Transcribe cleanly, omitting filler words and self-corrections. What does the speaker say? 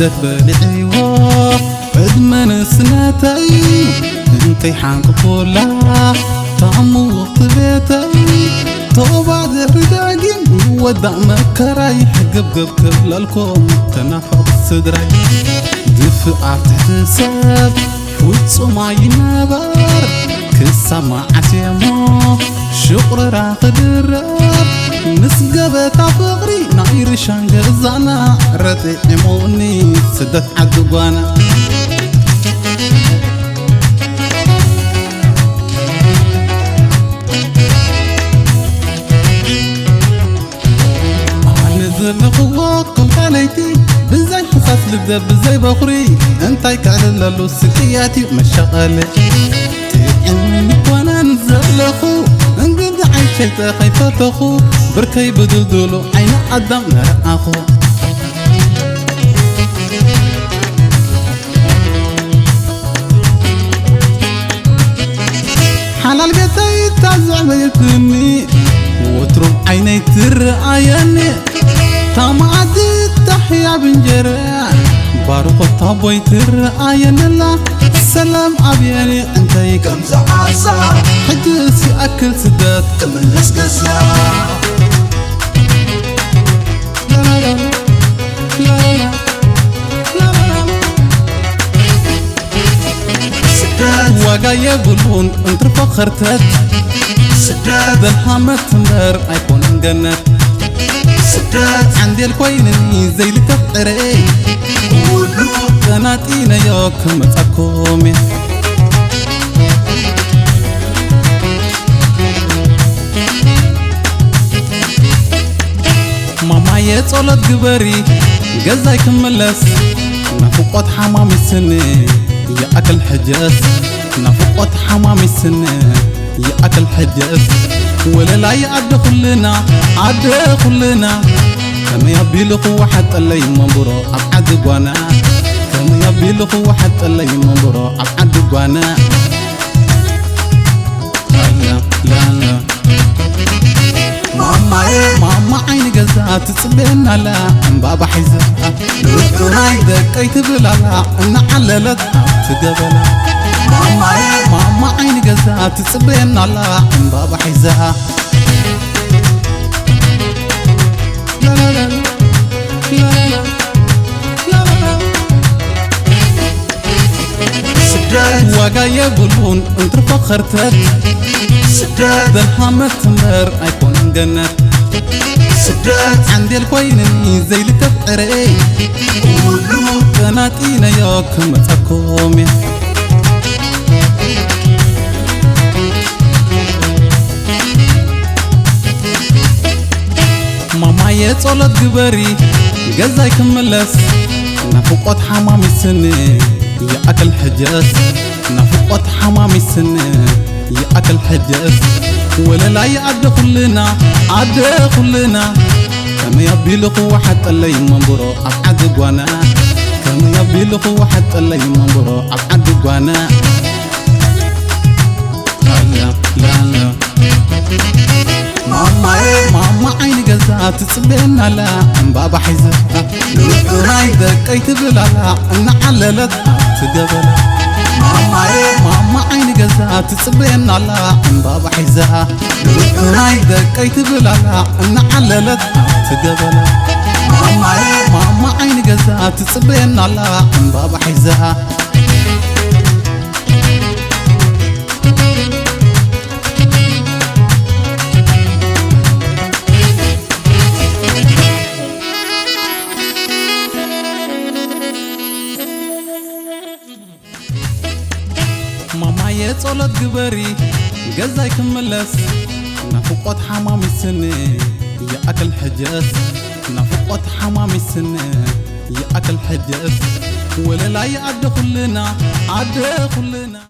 سدت بلعيوه عدمن سنتي انتي حنقفولا طعمو وقت بيتي توبع الرداقين ودع مكراي حقب كبلالكم تنافق صدري دفع تحتساب فوتصو معي نبار كسامع عتيمو شقر راقد الراب نسقبت عفقري نعير شانقزانا رتي عموني سدت عدقوانا نزل قلت عليتي بزي حساس لبدا بزي بخري انتي كعلل للو سكياتي مشغلي تيعني وانا نزل اخو انقد عيشي خيفة اخو بركي بدودولو عين عدم نرى اخو حلال بيتي تعزع بيتني وتروم عيني ترعيني تامعد التحيا بنجرع باروق الطابوي ترعين الله سلام عبياني انتي كم زعاسا حدثي اكل سدات كم النسكسا لا لا لا لا لا سدات وقايا بلون انت فخرتت سدات بالحامة تنبر ايكون انقنت سدات عندي الكوينني زي اللي تفقري قولو قناتينا يوكم تاكومي ماما يتصولت قبري قزاي كملس نفقوت حمامي السنة يا أكل حجاز نفقوت حمامي السنة يا أكل حجاز ولا لا يعد كلنا عد كلنا كم يبي لقوة حتى اللي منبرو أبعد قوانا كم يبي لقوة حتى اللي منبرو أبعد قوانا لا لا لا ماما عيني قزات تصبينا لا بابا حيزها لقناي دكيت بلالا إن عللت تقبلا ماما عيني قزات تصبينا لا بابا حيزها لا لا لا لا لا لا سداد وقايا بلون انت فخرتك سداد بالحامة تمر ايكون جنت سداد عندي الكوينني زي اللي تفقري قولو قناتينا يوكم تاكومي ماما يتصولت قبري قزاي كملس نفقوت حمامي السنة يا أكل حجاز نفقوت حمامي السنة يا أكل حجاز ولا لا يعد كلنا عد كلنا كم يبي لقوة حتى اللي منبرو أبعد قوانا كم يبي لقوة حتى اللي منبرو أبعد قوانا لا لا لا ماما عيني قزات تصبينا لا بابا حيزها لقناي دكيت بلالا إن عللت تقبلا ماما عيني قزات تصبينا لا بابا حيزها لقناي دكيت بلالا إن عللت تقبلا ماما عيني قزات تصبينا لا بابا حيزها ماما يتصولت قبري قزاي كملس نفقوت حمامي السنة يا أكل حجاز نفقوت حمامي السنة يا أكل حجاز ولا لا يعد كلنا عد كلنا